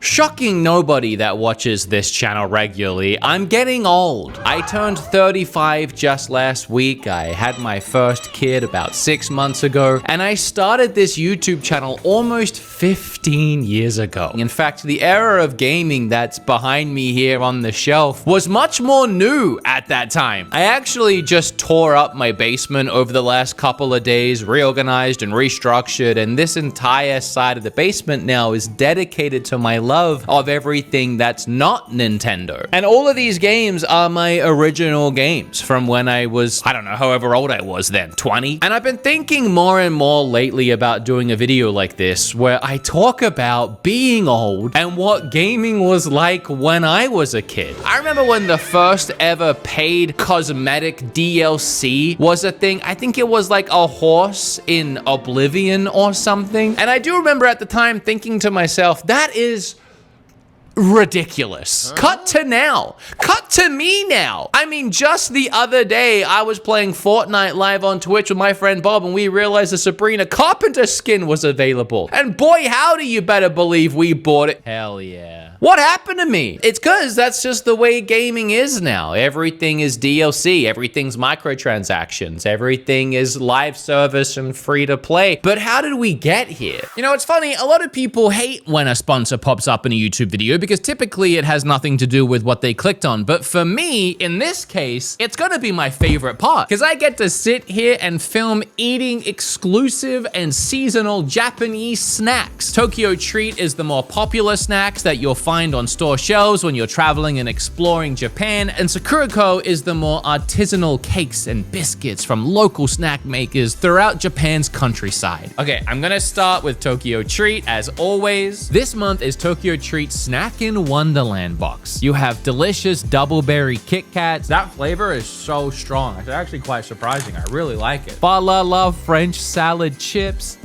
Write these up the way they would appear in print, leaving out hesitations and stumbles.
Shocking nobody that watches this channel regularly, I'm getting old. I turned 35 just last week. I had my first kid about 6 months ago, and I started this YouTube channel almost 15 years ago. In fact, the era of gaming that's behind me here on the shelf was much more new at that time. I actually just tore up my basement over the last couple of days, reorganized and restructured, and this entire side of the basement now is dedicated to my love of everything that's not Nintendo. And all of these games are my original games from when I was, I don't know, however old I was then, 20. And I've been thinking more and more lately about doing a video like this where I talk about being old and what gaming was like when I was a kid. I remember when the first ever paid cosmetic DLC was a thing. I think it was like a horse in Oblivion or something. And I do remember at the time thinking to myself, that is ridiculous. Cut to now. Cut to me now. I mean, just the other day, I was playing Fortnite live on Twitch with my friend Bob, and we realized the Sabrina Carpenter skin was available. And boy, howdy, you better believe we bought it. Hell yeah. What happened to me? It's because that's just the way gaming is now. Everything is DLC. Everything's microtransactions. Everything is live service and free to play. But how did we get here? You know, it's funny. A lot of people hate when a sponsor pops up in a YouTube video because typically it has nothing to do with what they clicked on. But for me, in this case, it's gonna be my favorite part because I get to sit here and film eating exclusive and seasonal Japanese snacks. Tokyo Treat is the more popular snacks that you'll find on store shelves when you're traveling and exploring Japan, and Sakurako is the more artisanal cakes and biscuits from local snack makers throughout Japan's countryside. Okay, I'm gonna start with Tokyo Treat as always. This month is Tokyo Treat Snack in Wonderland box. You have delicious double berry Kit Kats. That flavor is so strong. It's actually quite surprising. I really like it. Bala love French salad chips.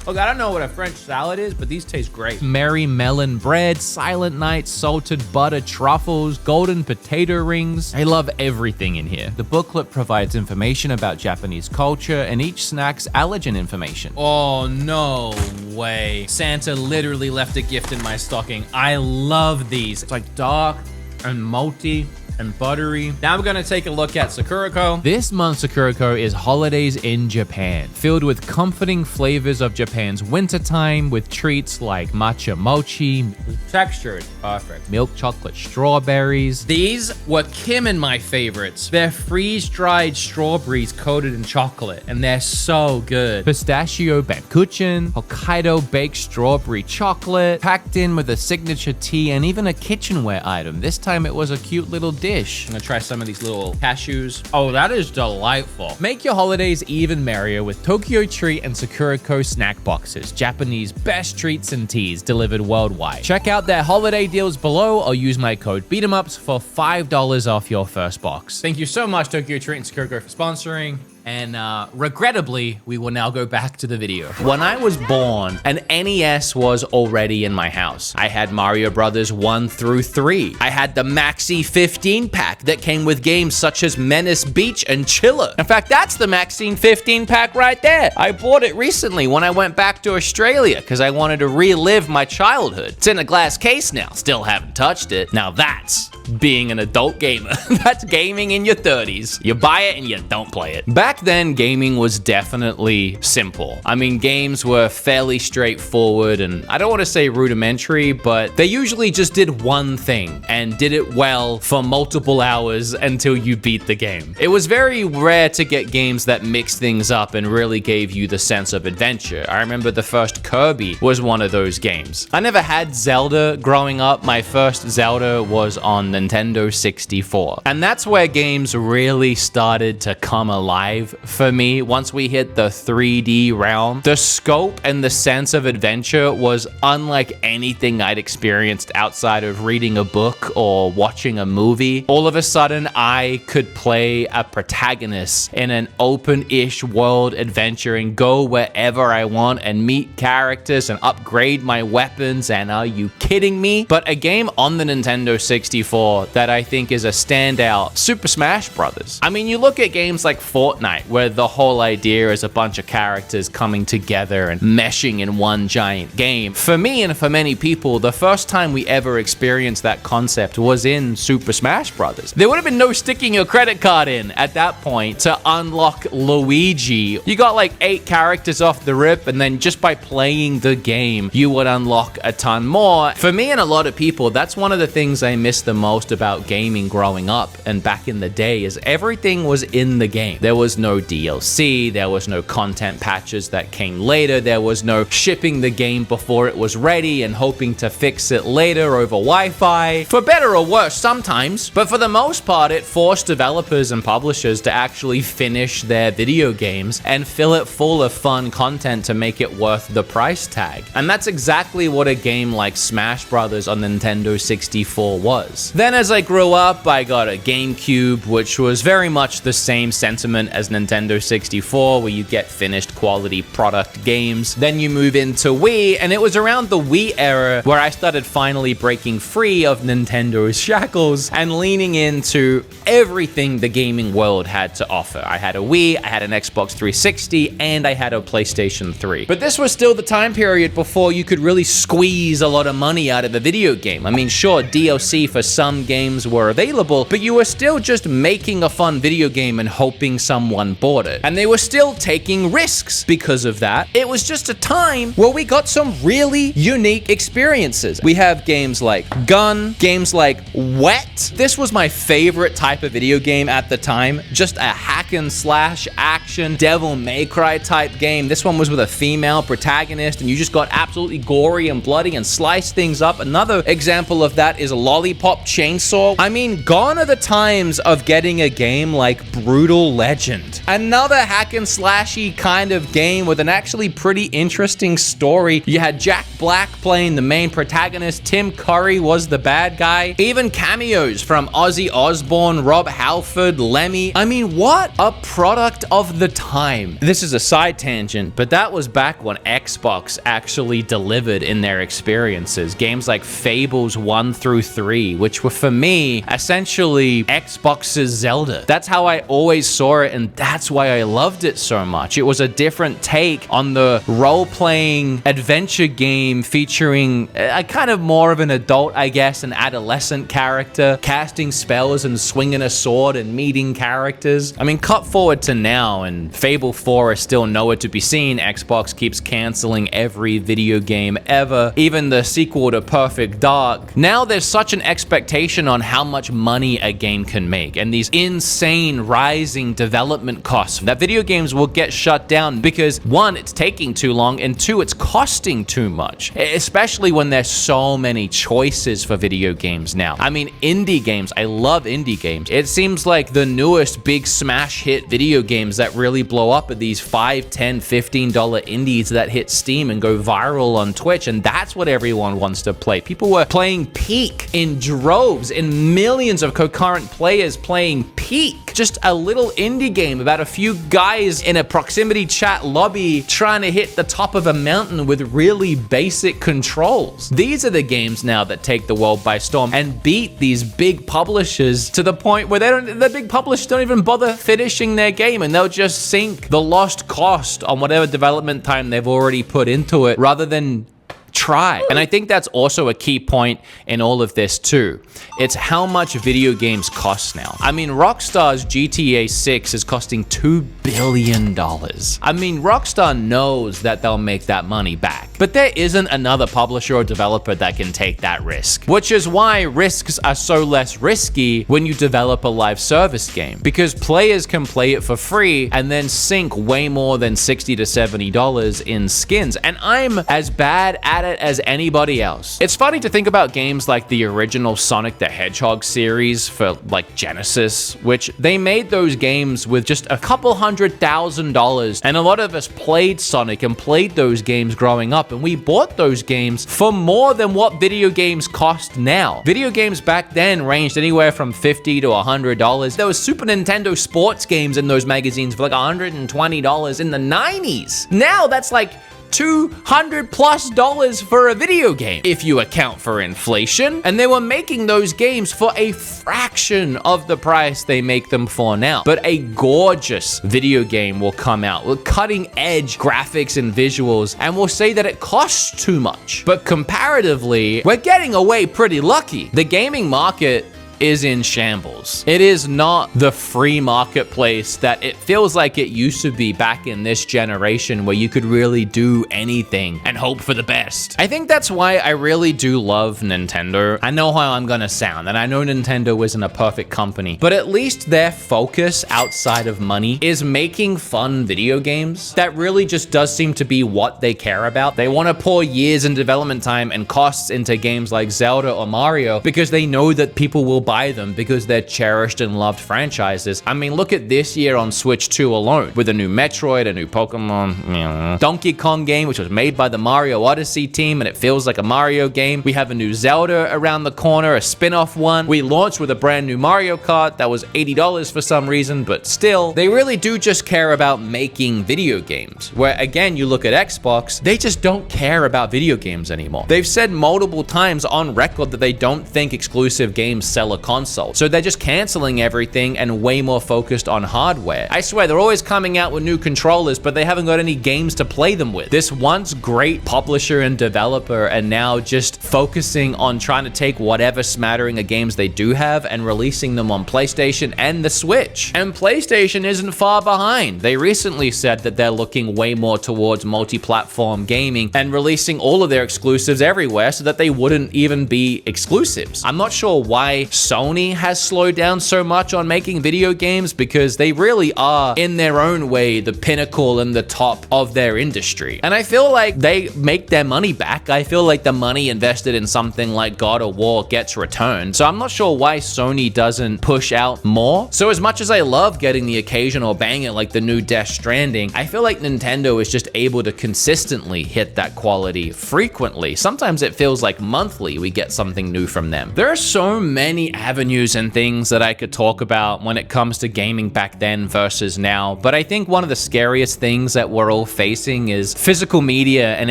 Look, I don't know what a French salad is, but these taste great. Merry melon bread, Silent Night salted butter truffles, golden potato rings. I love everything in here. The booklet provides information about Japanese culture and each snack's allergen information. Oh, no way. Santa literally left a gift in my stocking. I love these. It's like dark and malty and buttery. Now we're gonna take a look at Sakurako. This month Sakurako is holidays in Japan, filled with comforting flavors of Japan's wintertime with treats like matcha mochi. The texture is perfect. Milk chocolate strawberries. These were Kim and my favorites. They're freeze-dried strawberries coated in chocolate, and they're so good. Pistachio bankuchen, Hokkaido baked strawberry chocolate, packed in with a signature tea and even a kitchenware item. This time it was a cute little dish. I'm gonna try some of these little cashews. Oh, that is delightful. Make your holidays even merrier with Tokyo Treat and Sakurako snack boxes. Japanese best treats and teas delivered worldwide. Check out their holiday deals below or use my code BEATEMUPS for $5 off your first box. Thank you so much, Tokyo Treat and Sakurako, for sponsoring. And regrettably, we will now go back to the video. When I was born, an NES was already in my house. I had Mario Brothers 1 through 3. I had the Maxi 15 pack that came with games such as Menace Beach and Chiller. In fact, that's the Maxi 15 pack right there. I bought it recently when I went back to Australia because I wanted to relive my childhood. It's in a glass case now. Still haven't touched it. Now that's being an adult gamer. That's gaming in your 30s. You buy it and you don't play it. Back then, gaming was definitely simple. I mean, games were fairly straightforward and I don't want to say rudimentary, but they usually just did one thing and did it well for multiple hours until you beat the game. It was very rare to get games that mixed things up and really gave you the sense of adventure. I remember the first Kirby was one of those games. I never had Zelda growing up. My first Zelda was on Nintendo 64. And that's where games really started to come alive for me once we hit the 3D realm. The scope and the sense of adventure was unlike anything I'd experienced outside of reading a book or watching a movie. All of a sudden, I could play a protagonist in an open-ish world adventure and go wherever I want and meet characters and upgrade my weapons, and are you kidding me? But a game on the Nintendo 64 that I think is a standout, Super Smash Brothers. I mean, you look at games like Fortnite Fortnite, where the whole idea is a bunch of characters coming together and meshing in one giant game. For me and for many people, the first time we ever experienced that concept was in Super Smash Brothers. There would have been no sticking your credit card in at that point to unlock Luigi. You got like 8 characters off the rip, and then just by playing the game, you would unlock a ton more. For me and a lot of people, that's one of the things I miss the most about gaming growing up and back in the day, is everything was in the game. There was no DLC, there was no content patches that came later, there was no shipping the game before it was ready and hoping to fix it later over Wi-Fi. For better or worse sometimes, but for the most part, it forced developers and publishers to actually finish their video games and fill it full of fun content to make it worth the price tag. And that's exactly what a game like Smash Brothers on Nintendo 64 was. Then as I grew up, I got a GameCube, which was very much the same sentiment as Nintendo 64, where you get finished quality product games. Then you move into Wii, and it was around the Wii era where I started finally breaking free of Nintendo's shackles and leaning into everything the gaming world had to offer. I had a Wii, I had an Xbox 360, and I had a PlayStation 3. But this was still the time period before you could really squeeze a lot of money out of a video game. I mean, sure, DLC for some games were available, but you were still just making a fun video game and hoping someone bought it. And they were still taking risks because of that. It was just a time where we got some really unique experiences. We have games like Gun, games like Wet. This was my favorite type of video game at the time. Just a hack and slash action, Devil May Cry type game. This one was with a female protagonist, and you just got absolutely gory and bloody and sliced things up. Another example of that is Lollipop Chainsaw. I mean, gone are the times of getting a game like Brutal Legend. Another hack and slashy kind of game with an actually pretty interesting story. You had Jack Black playing the main protagonist, Tim Curry was the bad guy. Even cameos from Ozzy Osbourne, Rob Halford, Lemmy. I mean, what a product of the time. This is a side tangent, but that was back when Xbox actually delivered in their experiences. Games like Fables 1 through 3, which were for me essentially Xbox's Zelda. That's how I always saw it, and that's why I loved it so much. It was a different take on the role-playing adventure game featuring a kind of more of an adult, I guess, an adolescent character, casting spells and swinging a sword and meeting characters. I mean, cut forward to now, and Fable 4 is still nowhere to be seen. Xbox keeps canceling every video game ever, even the sequel to Perfect Dark. Now there's such an expectation on how much money a game can make, and these insane rising development costs that video games will get shut down because 1, it's taking too long, and 2, it's costing too much, especially when there's so many choices for video games now. I mean, indie games, I love indie games. It seems like the newest big smash hit video games that really blow up are these $5, $10, $15 indies that hit Steam and go viral on Twitch, and that's what everyone wants to play. People were playing Peak in droves, in millions of concurrent players playing Peak. Just a little indie game about a few guys in a proximity chat lobby trying to hit the top of a mountain with really basic controls. These are the games now that take the world by storm and beat these big publishers to the point where the big publishers don't even bother finishing their game, and they'll just sink the lost cost on whatever development time they've already put into it rather than try. And I think that's also a key point in all of this too. It's how much video games cost now. I mean, Rockstar's GTA 6 is costing $2 billion. I mean, Rockstar knows that they'll make that money back, but there isn't another publisher or developer that can take that risk, which is why risks are so less risky when you develop a live service game, because players can play it for free and then sink way more than $60 to $70 in skins. And I'm as bad at it as anybody else. It's funny to think about games like the original Sonic the Hedgehog series for like Genesis, which they made those games with just a couple $100,000, and a lot of us played Sonic and played those games growing up, and we bought those games for more than what video games cost now. Video games back then ranged anywhere from $50 to $100. There was Super Nintendo sports games in those magazines for like $120 in the 90s. Now that's like $200+ for a video game if you account for inflation. And they were making those games for a fraction of the price they make them for now. But a gorgeous video game will come out with cutting edge graphics and visuals, and we'll say that it costs too much. But comparatively, we're getting away pretty lucky. The gaming market is in shambles. It is not the free marketplace that it feels like it used to be back in this generation, where you could really do anything and hope for the best. I think that's why I really do love Nintendo. I know how I'm gonna sound, and I know Nintendo isn't a perfect company, but at least their focus outside of money is making fun video games. That really just does seem to be what they care about. They want to pour years in development time and costs into games like Zelda or Mario because they know that people will buy them because they're cherished and loved franchises. I mean, look at this year on Switch 2 alone, with a new Metroid, a new Pokemon, Donkey Kong game, which was made by the Mario Odyssey team, and it feels like a Mario game. We have a new Zelda around the corner, a spin-off one. We launched with a brand new Mario Kart that was $80 for some reason, but still, they really do just care about making video games. Where again, you look at Xbox, they just don't care about video games anymore. They've said multiple times on record that they don't think exclusive games sell a console. So they're just canceling everything and way more focused on hardware. I swear, they're always coming out with new controllers, but they haven't got any games to play them with. This once great publisher and developer are now just focusing on trying to take whatever smattering of games they do have and releasing them on PlayStation and the Switch. And PlayStation isn't far behind. They recently said that they're looking way more towards multi-platform gaming and releasing all of their exclusives everywhere so that they wouldn't even be exclusives. I'm not sure why Sony has slowed down so much on making video games, because they really are, in their own way, the pinnacle and the top of their industry. And I feel like they make their money back. I feel like the money invested in something like God of War gets returned. So I'm not sure why Sony doesn't push out more. So as much as I love getting the occasional banger like the new Death Stranding, I feel like Nintendo is just able to consistently hit that quality frequently. Sometimes it feels like monthly we get something new from them. There are so many avenues and things that I could talk about when it comes to gaming back then versus now, but I think one of the scariest things that we're all facing is physical media and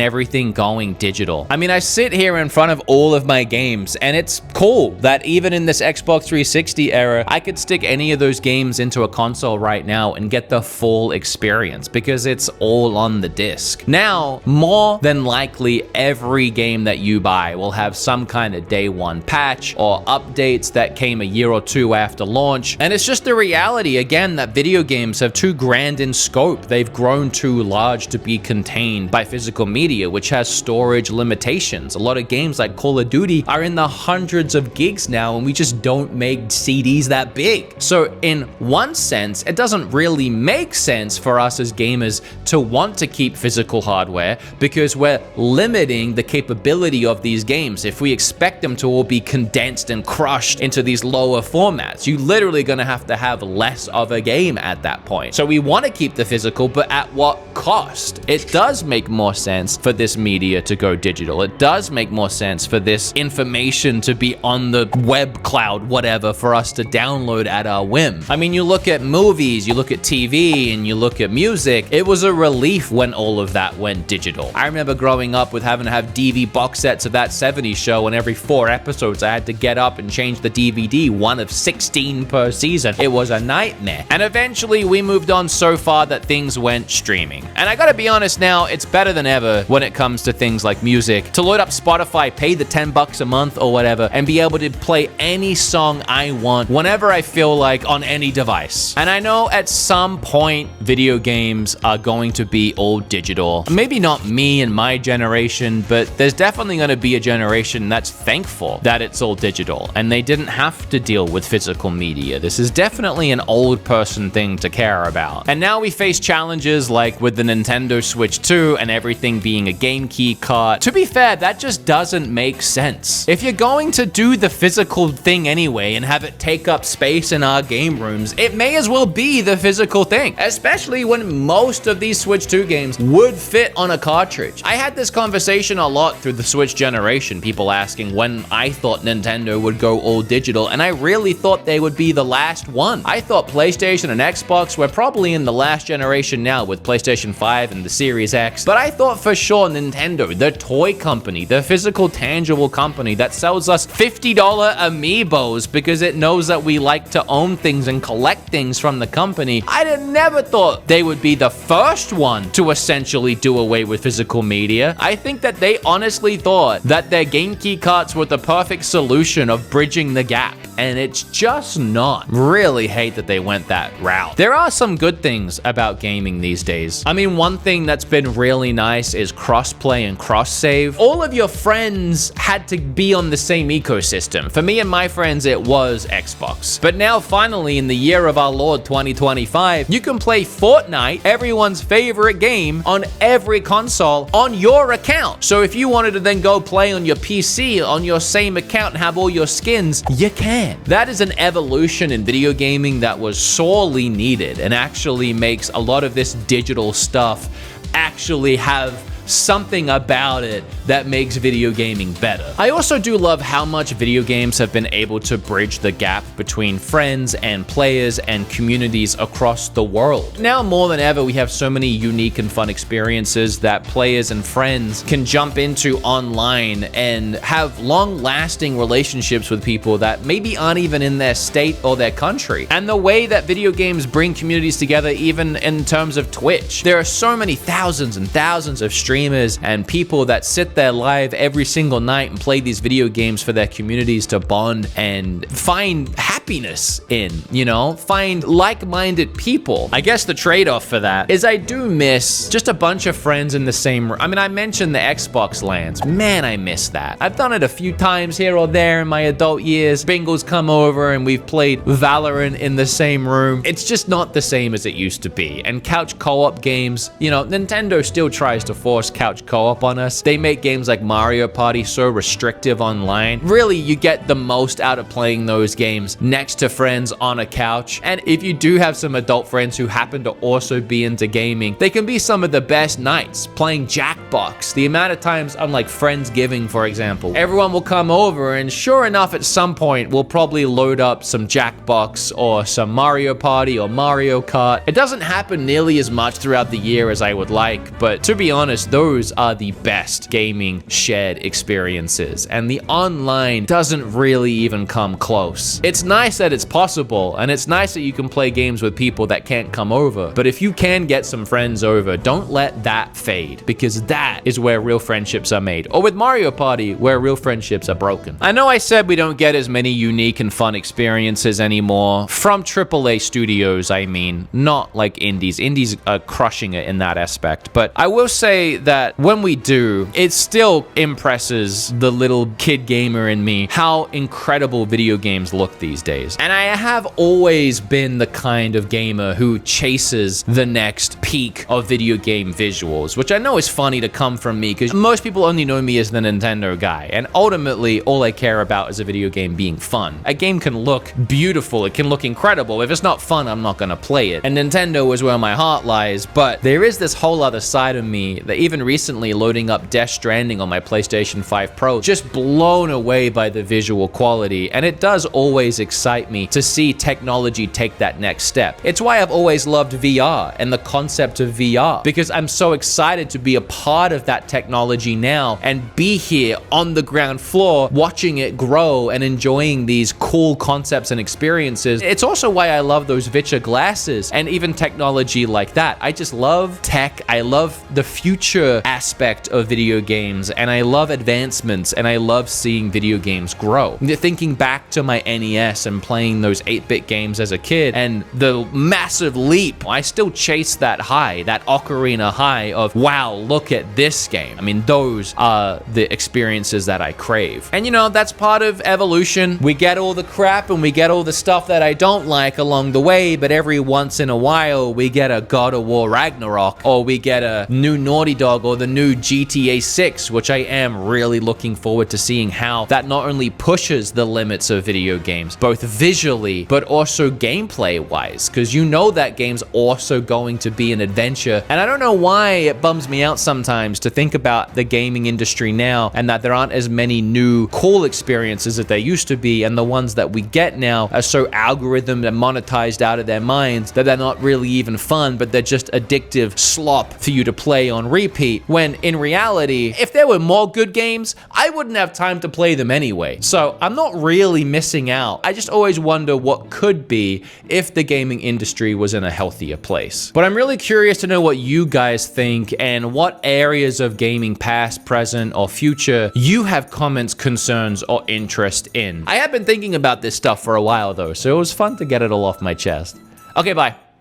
everything going digital. I mean, I sit here in front of all of my games, and it's cool that even in this Xbox 360 era, I could stick any of those games into a console right now and get the full experience because it's all on the disc. Now, more than likely, every game that you buy will have some kind of day one patch or updates that came a year or two after launch. And it's just the reality, again, that video games have too grand in scope. They've grown too large to be contained by physical media, which has storage limitations. A lot of games like Call of Duty are in the hundreds of gigs now, and we just don't make CDs that big. So in one sense, it doesn't really make sense for us as gamers to want to keep physical hardware because we're limiting the capability of these games. If we expect them to all be condensed and crushed into these lower formats, you literally gonna have to have less of a game at that point. So we want to keep the physical, but at what cost? It does make more sense for this media to go digital. It does make more sense for this information to be on the web cloud, whatever, for us to download at our whim. I mean, you look at movies, you look at TV, and you look at music. It was a relief when all of that went digital. I remember growing up with having to have DVD box sets of That 70s Show, and every 4 episodes I had to get up and change the DVD, one of 16 per season. It was a nightmare. And eventually we moved on so far that things went streaming. And I gotta be honest now, it's better than ever when it comes to things like music. To load up Spotify, pay the $10 a month or whatever, and be able to play any song I want whenever I feel like on any device. And I know at some point video games are going to be all digital. Maybe not me and my generation, but there's definitely going to be a generation that's thankful that it's all digital and they didn't have to deal with physical media. This is definitely an old person thing to care about. And now we face challenges like with the Nintendo Switch 2 and everything being a game key card. To be fair, that just doesn't make sense. If you're going to do the physical thing anyway and have it take up space in our game rooms, it may as well be the physical thing, especially when most of these Switch 2 games would fit on a cartridge. I had this conversation a lot through the Switch generation, people asking when I thought Nintendo would go all digital, and I really thought they would be the last one. I thought PlayStation and Xbox were probably in the last generation now with PlayStation 5 and the Series X, but I thought for sure Nintendo, the toy company, the physical, tangible company that sells us $50 amiibos because it knows that we like to own things and collect things from the company, I never thought they would be the first one to essentially do away with physical media. I think that they honestly thought that their Game Key carts were the perfect solution of bridging the gap, and it's just not. Really hate that they went that route. There are some good things about gaming these days. I mean, one thing that's been really nice is crossplay and cross-save. All of your friends had to be on the same ecosystem. For me and my friends, it was Xbox. But now, finally, in the year of our Lord 2025, you can play Fortnite, everyone's favorite game, on every console on your account. So if you wanted to then go play on your PC on your same account and have all your skins, you can. That is an evolution in video gaming that was sorely needed and actually makes a lot of this digital stuff actually have something about it that makes video gaming better. I also do love how much video games have been able to bridge the gap between friends and players and communities across the world. Now more than ever, we have so many unique and fun experiences that players and friends can jump into online and have long-lasting relationships with people that maybe aren't even in their state or their country. And the way that video games bring communities together, even in terms of Twitch, there are so many thousands and thousands of streamers and people that sit there live every single night and play these video games for their communities to bond and find happiness in, you know, find like-minded people. I guess the trade-off for that is I do miss just a bunch of friends in the same room. I mean, I mentioned the Xbox LANs. Man, I miss that. I've done it a few times here or there in my adult years. Bingle's come over and we've played Valorant in the same room. It's just not the same as it used to be. And couch co-op games, you know, Nintendo still tries to force couch co-op on us. They make games like Mario Party so restrictive online. Really, you get the most out of playing those games next to friends on a couch. And if you do have some adult friends who happen to also be into gaming, they can be some of the best nights playing Jackbox. The amount of times on like Friendsgiving, for example, everyone will come over and sure enough, at some point, we'll probably load up some Jackbox or some Mario Party or Mario Kart. It doesn't happen nearly as much throughout the year as I would like, but to be honest, those are the best gaming shared experiences, and the online doesn't really even come close. It's nice that it's possible, and it's nice that you can play games with people that can't come over, but if you can get some friends over, don't let that fade, because that is where real friendships are made. Or with Mario Party, where real friendships are broken. I know I said we don't get as many unique and fun experiences anymore from AAA studios, I mean, not like indies. Indies are crushing it in that aspect, but I will say that when we do, it still impresses the little kid gamer in me how incredible video games look these days. And I have always been the kind of gamer who chases the next peak of video game visuals, which I know is funny to come from me because most people only know me as the Nintendo guy. And ultimately, all I care about is a video game being fun. A game can look beautiful, it can look incredible. If it's not fun, I'm not gonna play it. And Nintendo is where my heart lies, but there is this whole other side of me that even recently loading up Death Stranding on my PlayStation 5 Pro, just blown away by the visual quality, and it does always excite me to see technology take that next step. It's why I've always loved VR and the concept of VR, because I'm so excited to be a part of that technology now and be here on the ground floor watching it grow and enjoying these cool concepts and experiences. It's also why I love those Vicha glasses and even technology like that. I just love tech. I love the future aspect of video games, and I love advancements, and I love seeing video games grow. Thinking back to my NES and playing those 8-bit games as a kid and the massive leap, I still chase that high, that Ocarina high of, wow, look at this game. I mean, those are the experiences that I crave. And you know, that's part of evolution. We get all the crap and we get all the stuff that I don't like along the way, but every once in a while we get a God of War Ragnarok, or we get a new Naughty Dog Dog or the new GTA 6, which I am really looking forward to seeing how that not only pushes the limits of video games, both visually, but also gameplay-wise, because you know that game's also going to be an adventure. And I don't know why it bums me out sometimes to think about the gaming industry now and that there aren't as many new cool experiences that there used to be, and the ones that we get now are so algorithmed and monetized out of their minds that they're not really even fun, but they're just addictive slop for you to play on repeat, when in reality, if there were more good games, I wouldn't have time to play them anyway. So I'm not really missing out. I just always wonder what could be if the gaming industry was in a healthier place. But I'm really curious to know what you guys think and what areas of gaming, past, present, or future, you have comments, concerns, or interest in. I have been thinking about this stuff for a while though, so it was fun to get it all off my chest. Okay, bye.